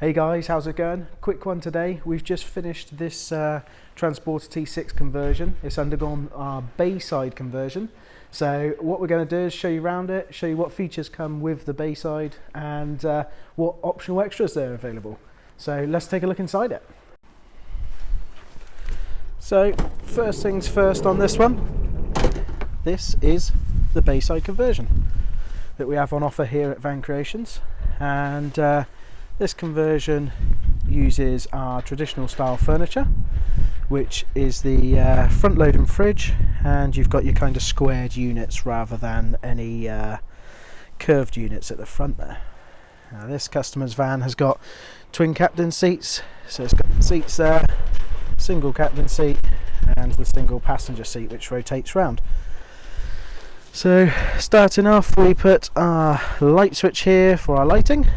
Hey guys, how's it going? Quick one today. We've just finished this Transporter T6 conversion. It's undergone our Bayside conversion. So what we're going to do is show you around it, show you what features come with the Bayside and what optional extras there are available. So let's take a look inside it. So first things first on this one, this is the Bayside conversion that we have on offer here at Van Creations, and this conversion uses our traditional style furniture, which is the front loading fridge, and you've got your kind of squared units rather than any curved units at the front there. Now this customer's van has got twin captain seats, so it's got seats there, single captain seat and the single passenger seat which rotates round. So starting off, we put our light switch here for our lighting,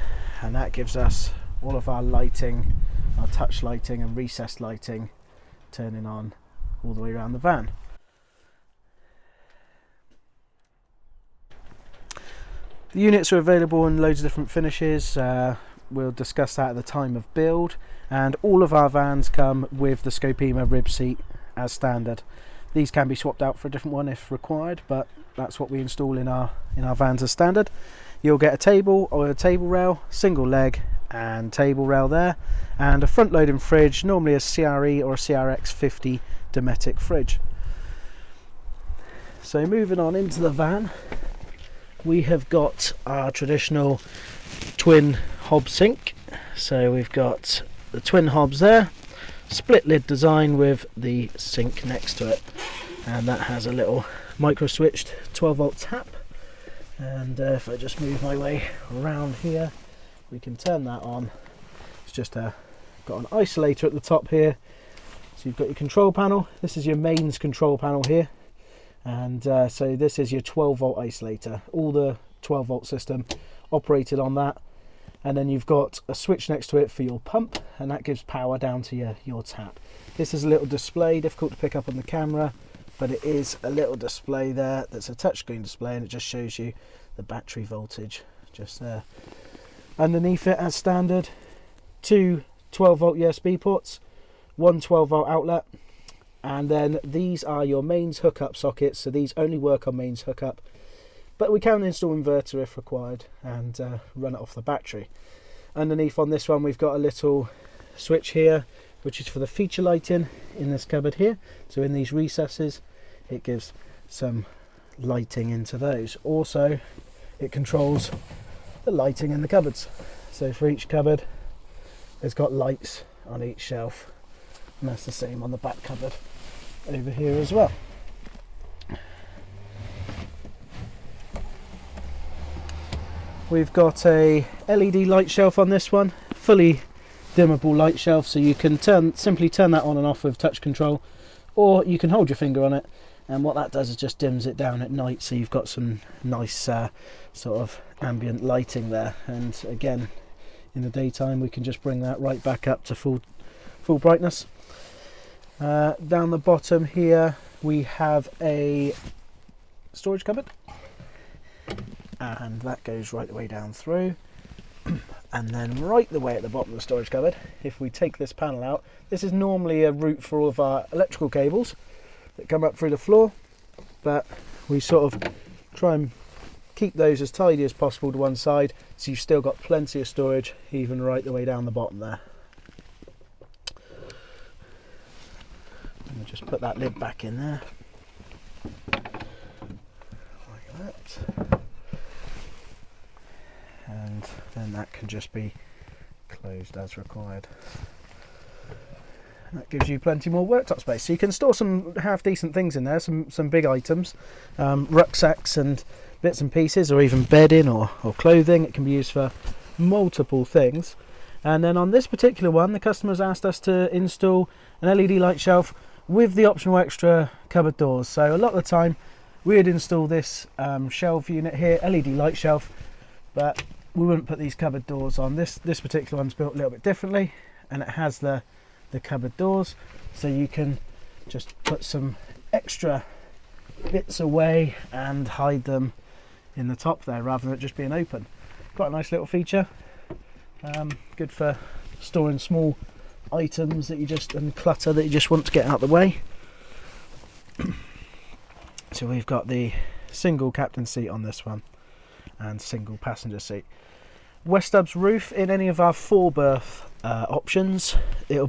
and that gives us all of our lighting, our touch lighting and recessed lighting turning on all the way around the van. The units are available in loads of different finishes. We'll discuss that at the time of build, and all of our vans come with the Scopema rib seat as standard. These can be swapped out for a different one if required, but that's what we install in our vans as standard. You'll get a table or a table rail, single leg and table rail there, and a front loading fridge, normally a CRE or a CRX 50 Dometic fridge. So moving on into the van, we have got our traditional twin hob sink. So we've got the twin hobs there, split lid design with the sink next to it, and that has a little micro switched 12 volt tap. And if I just move my way around here, we can turn that on. It's just got an isolator at the top here, so you've got your control panel. This is your mains control panel here, and so this is your 12 volt isolator, all the 12 volt system operated on that. And then you've got a switch next to it for your pump, and that gives power down to your tap. This is a little display, difficult to pick up on the camera, but it is a little display there that's a touchscreen display, and it just shows you the battery voltage just there. Underneath it, as standard, two 12 volt USB ports, one 12 volt outlet, and then these are your mains hookup sockets. So these only work on mains hookup, but we can install inverter if required and run it off the battery. Underneath on this one, we've got a little switch here, which is for the feature lighting in this cupboard here. So in these recesses, it gives some lighting into those. Also, it controls the lighting in the cupboards. So for each cupboard, it's got lights on each shelf, and that's the same on the back cupboard over here as well. We've got a LED light shelf on this one, fully dimmable light shelf, so you can simply turn that on and off with touch control, or you can hold your finger on it, and what that does is just dims it down at night, so you've got some nice sort of ambient lighting there. And again, in the daytime we can just bring that right back up to full brightness. Down the bottom here we have a storage cupboard, and that goes right the way down through. And then right the way at the bottom of the storage cupboard, if we take this panel out, this is normally a route for all of our electrical cables that come up through the floor, but we sort of try and keep those as tidy as possible to one side, so you've still got plenty of storage even right the way down the bottom there. And just put that lid back in there like that, and then that can just be closed as required. That gives you plenty more worktop space, so you can store some half decent things in there, some big items, rucksacks and bits and pieces, or even bedding or clothing. It can be used for multiple things. And then on this particular one, the customer's asked us to install an LED light shelf with the optional extra cupboard doors. So a lot of the time we'd install this shelf unit here, LED light shelf, but we wouldn't put these cupboard doors on. This particular one's built a little bit differently, and it has the cupboard doors, so you can just put some extra bits away and hide them in the top there rather than it just being open. Quite a nice little feature. Good for storing small items that you just, and clutter that you just want to get out of the way. So we've got the single captain seat on this one and single passenger seat. West Hubs roof in any of our 4-berth options, it'll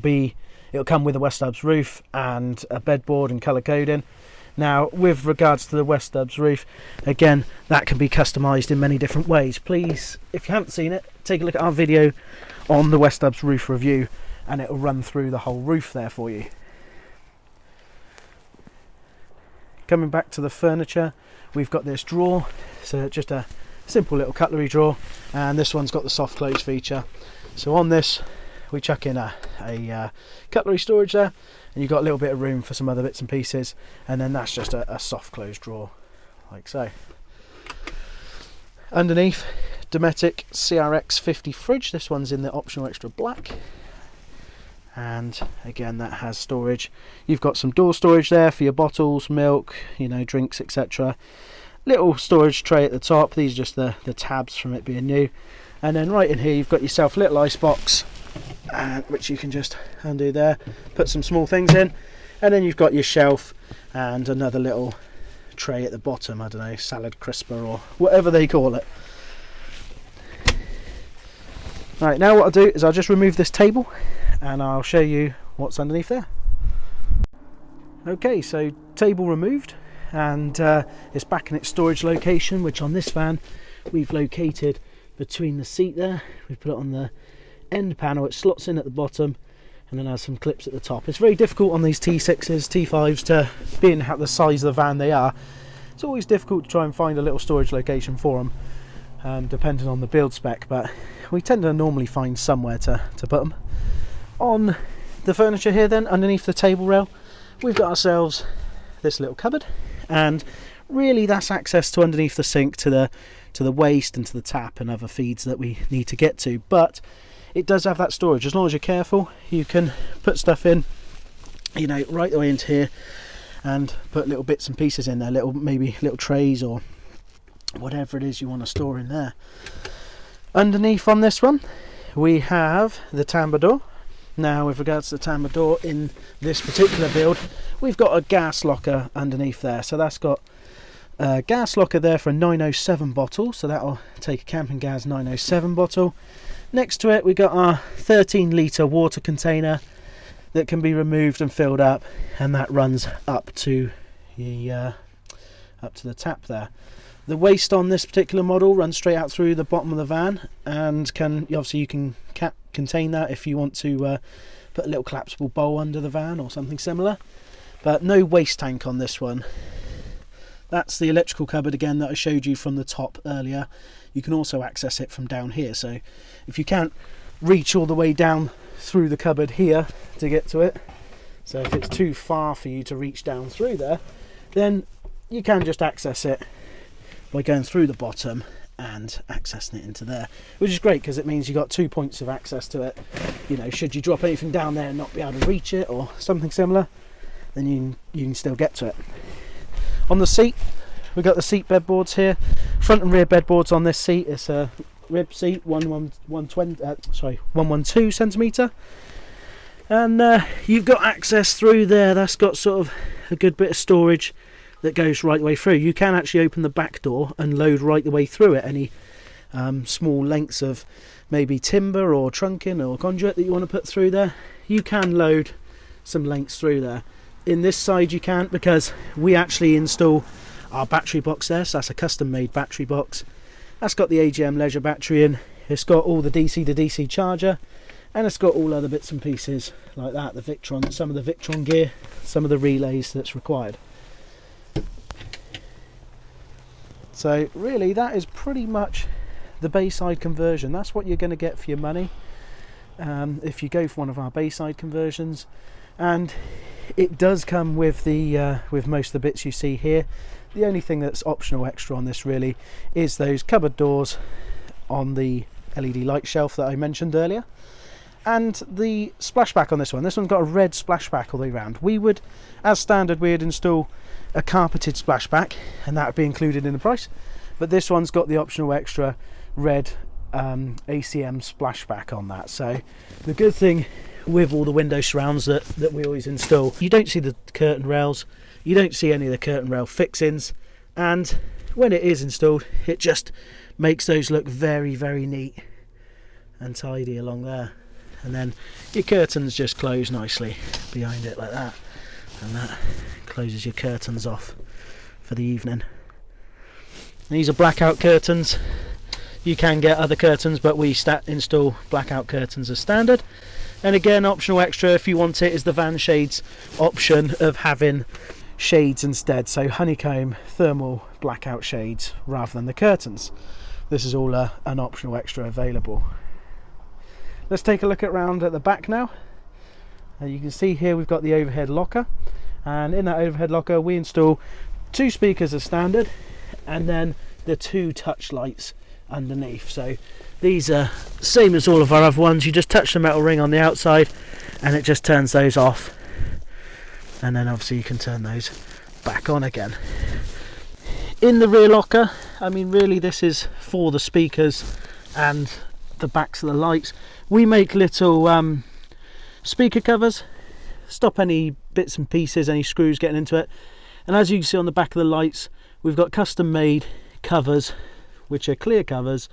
come with a West Hubs roof and a bedboard and colour coding. Now, with regards to the West Hubs roof, again, that can be customised in many different ways. Please, if you haven't seen it, take a look at our video on the West Hubs roof review, and it'll run through the whole roof there for you. Coming back to the furniture, we've got this drawer, so just a simple little cutlery drawer, and this one's got the soft close feature. So on this, we chuck in a cutlery storage there, and you've got a little bit of room for some other bits and pieces, and then that's just a soft close drawer like so. Underneath, Dometic CRX 50 fridge. This one's in the optional extra black, and again that has storage. You've got some door storage there for your bottles, milk, drinks, etc. Little storage tray at the top. These are just the tabs from it being new, and then right in here you've got yourself a little ice box, which you can just undo there, put some small things in, and then you've got your shelf and another little tray at the bottom. I don't know, salad crisper or whatever they call it. Right, now what I'll do is I'll just remove this table and I'll show you what's underneath there. Okay, so table removed, and it's back in its storage location, which on this van we've located between the seat there. We've put it on the end panel. It slots in at the bottom and then has some clips at the top. It's very difficult on these T6s, T5s, to, being the size of the van they are, it's always difficult to try and find a little storage location for them, depending on the build spec, but we tend to normally find somewhere to put them. On the furniture here then, underneath the table rail, we've got ourselves this little cupboard, and really that's access to underneath the sink to the waste and to the tap and other feeds that we need to get to. But it does have that storage. As long as you're careful, you can put stuff in, right the way into here, and put little bits and pieces in there, maybe little trays or whatever it is you want to store in there. Underneath on this one, we have the tambour door. Now, with regards to the tambour door in this particular build, we've got a gas locker underneath there. So that's got a gas locker there for a 907 bottle, so that'll take a camping gas 907 bottle. Next to it we got our 13 litre water container that can be removed and filled up, and that runs up to the tap there. The waste on this particular model runs straight out through the bottom of the van, and you can contain that if you want to put a little collapsible bowl under the van or something similar. But no waste tank on this one. That's the electrical cupboard again that I showed you from the top earlier. You can also access it from down here, so if you can't reach all the way down through the cupboard here to get to it, so if it's too far for you to reach down through there, then you can just access it by going through the bottom and accessing it into there, which is great because it means you've got 2 points of access to it. Should you drop anything down there and not be able to reach it or something similar, then you can still get to it. On the seat, we've got the seat bed boards here. Front and rear bed boards on this seat. It's a rib seat, 112 centimetre, and you've got access through there. That's got sort of a good bit of storage that goes right the way through. You can actually open the back door and load right the way through it. Any small lengths of maybe timber or trunking or conduit that you want to put through there, you can load some lengths through there. In this side you can't, because we actually install our battery box there, so that's a custom made battery box. That's got the AGM Leisure battery in, it's got all the DC to DC charger, and it's got all other bits and pieces like that, the Victron, some of the Victron gear, some of the relays that's required. So really that is pretty much the Bayside conversion. That's what you're going to get for your money if you go for one of our Bayside conversions, and it does come with the with most of the bits you see here. The only thing that's optional extra on this really is those cupboard doors on the LED light shelf that I mentioned earlier, and the splashback on this one. This one's got a red splashback all the way around. We would, as standard, we'd install a carpeted splashback, and that would be included in the price, but this one's got the optional extra red ACM splashback on that. So the good thing with all the window surrounds that we always install, you don't see the curtain rails, you don't see any of the curtain rail fixings, and when it is installed it just makes those look very, very neat and tidy along there. And then your curtains just close nicely behind it like that, and that closes your curtains off for the evening. These are blackout curtains. You can get other curtains, but we install blackout curtains as standard. And again, optional extra if you want it is the van shades option of having shades instead, so honeycomb thermal blackout shades rather than the curtains. This is all an optional extra available. Let's take a look around at the back now. You can see here we've got the overhead locker, and in that overhead locker we install 2 speakers as standard, and then the 2 touch lights underneath. So these are same as all of our other ones. You just touch the metal ring on the outside and it just turns those off, and then obviously you can turn those back on again. In the rear locker, I mean really this is for the speakers and the backs of the lights. We make little speaker covers, stop any bits and pieces, any screws getting into it. And as you can see on the back of the lights, we've got custom made covers which are clear covers,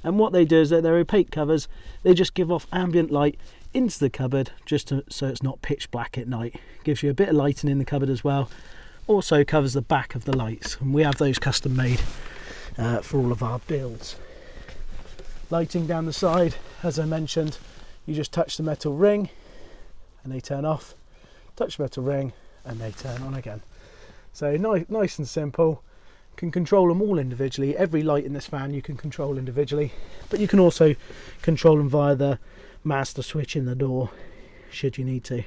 and what they do is they're opaque covers. They just give off ambient light into the cupboard so it's not pitch black at night. Gives you a bit of lighting in the cupboard as well. Also covers the back of the lights, and we have those custom made for all of our builds. Lighting down the side, as I mentioned, you just touch the metal ring and they turn off, touch the metal ring and they turn on again. So nice and simple. Can control them all individually. Every light in this van you can control individually, but you can also control them via the master switch in the door should you need to.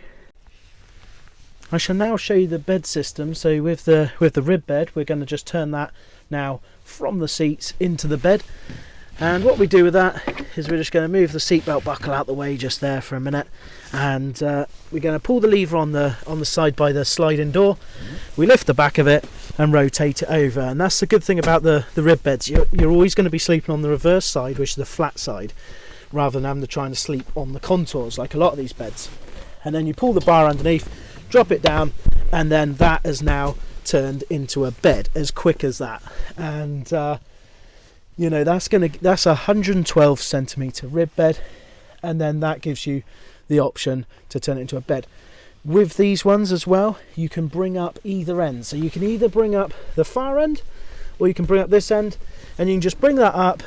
I shall now show you the bed system. So with the rib bed, we're going to just turn that now from the seats into the bed. And what we do with that is we're just going to move the seatbelt buckle out the way just there for a minute, and we're going to pull the lever on the side by the sliding door. We lift the back of it and rotate it over, and that's the good thing about the rib beds. You're always going to be sleeping on the reverse side, which is the flat side, rather than having to try and sleep on the contours like a lot of these beds. And then you pull the bar underneath, drop it down, and then that is now turned into a bed as quick as that. And you know, that's a 112 centimeter rib bed, and then that gives you the option to turn it into a bed. With these ones as well, you can bring up either end. So you can either bring up the far end, or you can bring up this end, and you can just bring that up.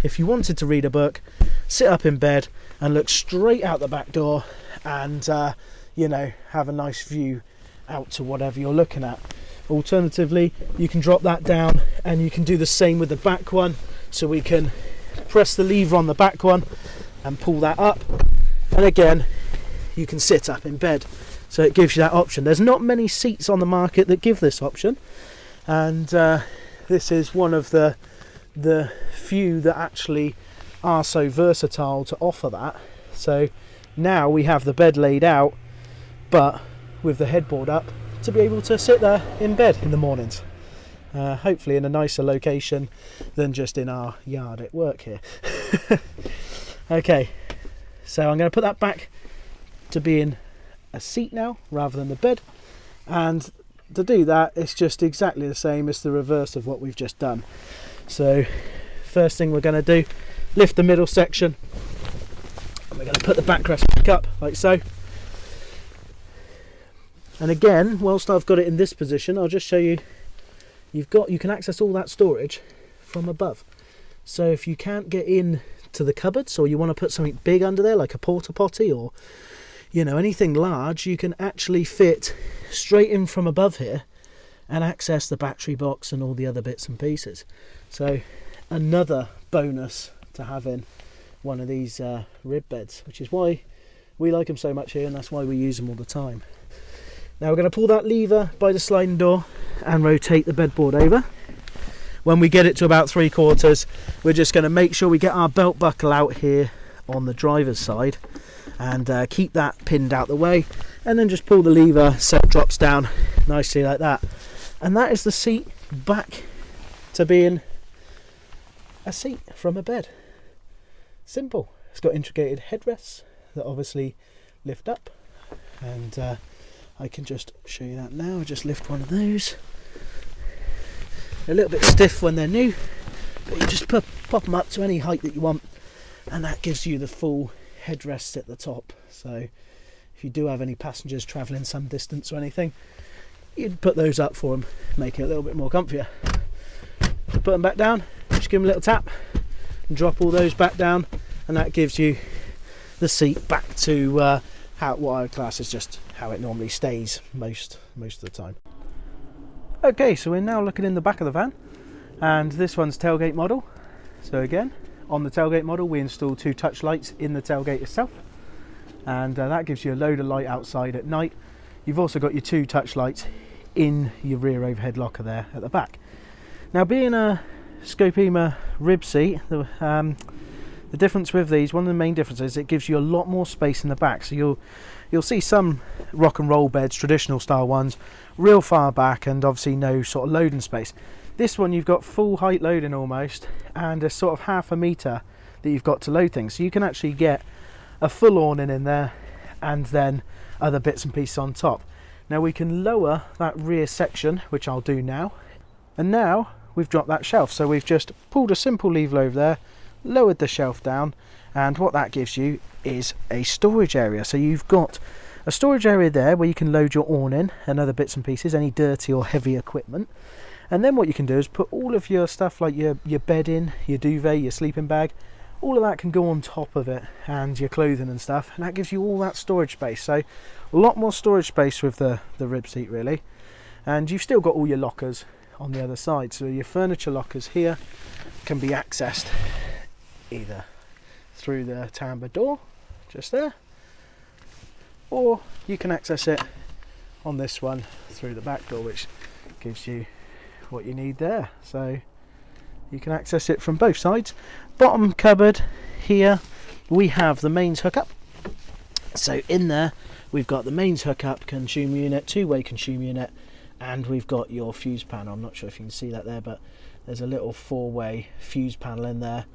If you wanted to read a book, sit up in bed and look straight out the back door, and you know, have a nice view out to whatever you're looking at. Alternatively, you can drop that down and you can do the same with the back one. So we can press the lever on the back one and pull that up, and again you can sit up in bed. So it gives you that option. There's not many seats on the market that give this option, and this is one of the few that actually are so versatile to offer that. So now we have the bed laid out, but with the headboard up, to be able to sit there in bed in the mornings, hopefully in a nicer location than just in our yard at work here. Okay, so I'm going to put that back to being a seat now rather than the bed, and to do that it's just exactly the same as the reverse of what we've just done. So first thing we're going to do, lift the middle section, and we're going to put the backrest back up like so. And again, whilst I've got it in this position, I'll just show you, you can access all that storage from above. So if you can't get in to the cupboards, or you want to put something big under there like a porta potty, or you know, anything large, you can actually fit straight in from above here and access the battery box and all the other bits and pieces. So another bonus to having one of these rib beds, which is why we like them so much here, and that's why we use them all the time. Now we're going to pull that lever by the sliding door and rotate the bedboard over. When we get it to about 3/4, we're just going to make sure we get our belt buckle out here on the driver's side, and keep that pinned out the way, and then just pull the lever so it drops down nicely like that. And that is the seat back to being a seat from a bed. simple. It's got integrated headrests that obviously lift up, and I can just show you that now. I just lift one of those. They're a little bit stiff when they're new, but you just pop them up to any height that you want, and that gives you the full headrests at the top. So if you do have any passengers travelling some distance or anything, you'd put those up for them, make it a little bit more comfier. So put them back down, just give them a little tap and drop all those back down, and that gives you the seat back to what I would class as just how it normally stays most of the time. Okay, so we're now looking in the back of the van, and this one's tailgate model. So again, on the tailgate model we install 2 touch lights in the tailgate itself, and that gives you a load of light outside at night. You've also got your 2 touch lights in your rear overhead locker there at the back. Now, being a Scopema rib seat, the difference with these, one of the main differences, it gives you a lot more space in the back. So you'll see some rock and roll beds, traditional style ones, real far back, and obviously no sort of loading space. This one you've got full height loading almost, and a sort of half a metre that you've got to load things. So you can actually get a full awning in there and then other bits and pieces on top. Now we can lower that rear section, which I'll do now, and now we've dropped that shelf. So we've just pulled a simple lever over there, lowered the shelf down, and what that gives you is a storage area. So you've got a storage area there where you can load your awning and other bits and pieces, any dirty or heavy equipment. And then what you can do is put all of your stuff like your bedding, your duvet, your sleeping bag, all of that can go on top of it, and your clothing and stuff, and that gives you all that storage space. So a lot more storage space with the rib seat really. And you've still got all your lockers on the other side, so your furniture lockers here can be accessed either through the timber door just there, or you can access it on this one through the back door, which gives you what you need there. So you can access it from both sides. Bottom cupboard here we have the mains hookup. So in there we've got the mains hookup consumer unit, 2-way consumer unit, and we've got your fuse panel. I'm not sure if you can see that there, but there's a little 4-way fuse panel in there,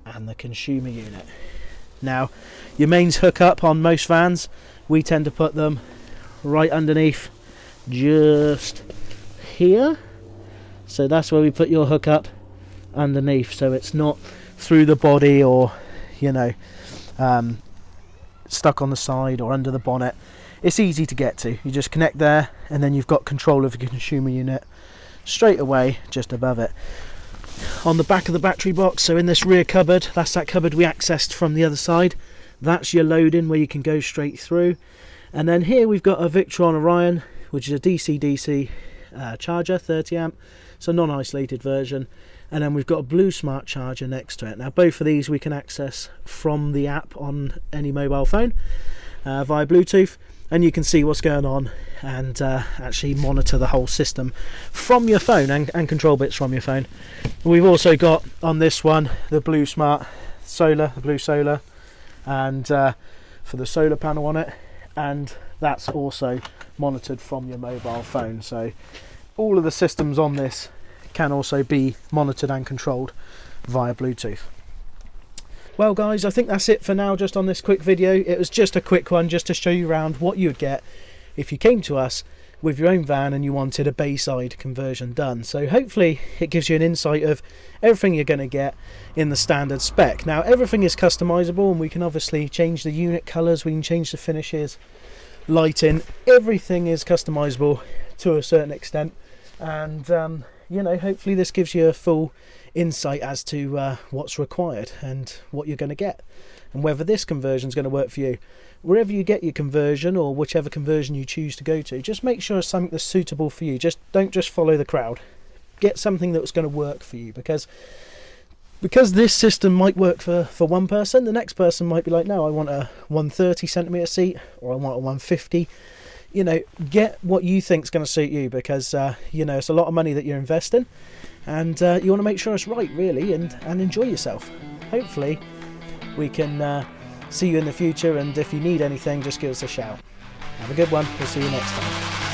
and the consumer unit. Now your mains hookup on most vans, we tend to put them right underneath, just here. So that's where we put your hookup, underneath, so it's not through the body or stuck on the side or under the bonnet. It's easy to get to. You just connect there, and then you've got control of your consumer unit straight away just above it. On the back of the battery box, so in this rear cupboard, that's that cupboard we accessed from the other side, that's your loading where you can go straight through. And then here we've got a Victron Orion, which is a DC-DC charger, 30 amp, so non-isolated version, and then we've got a Blue Smart charger next to it. Now both of these we can access from the app on any mobile phone via Bluetooth, and you can see what's going on and actually monitor the whole system from your phone and control bits from your phone. We've also got on this one the Blue Smart solar, the Blue Solar, and for the solar panel on it, and that's also monitored from your mobile phone. So all of the systems on this can also be monitored and controlled via Bluetooth. Well guys, I think that's it for now, just on this quick video. It was just a quick one just to show you around what you would get if you came to us with your own van and you wanted a Bayside conversion done. So hopefully it gives you an insight of everything you're going to get in the standard spec. Now everything is customizable, and we can obviously change the unit colours, we can change the finishes, lighting, everything is customizable to a certain extent. And hopefully this gives you a full insight as to what's required and what you're going to get, and whether this conversion is going to work for you. Wherever you get your conversion, or whichever conversion you choose to go to, just make sure it's something that's suitable for you. Don't just follow the crowd. Get something that's going to work for you, because this system might work for one person, the next person might be like, no, I want a 130 centimeter seat, or I want a 150. Get what you think is going to suit you, because it's a lot of money that you're investing, and you want to make sure it's right really, and enjoy yourself. Hopefully we can see you in the future, and if you need anything, just give us a shout. Have a good one. We'll see you next time.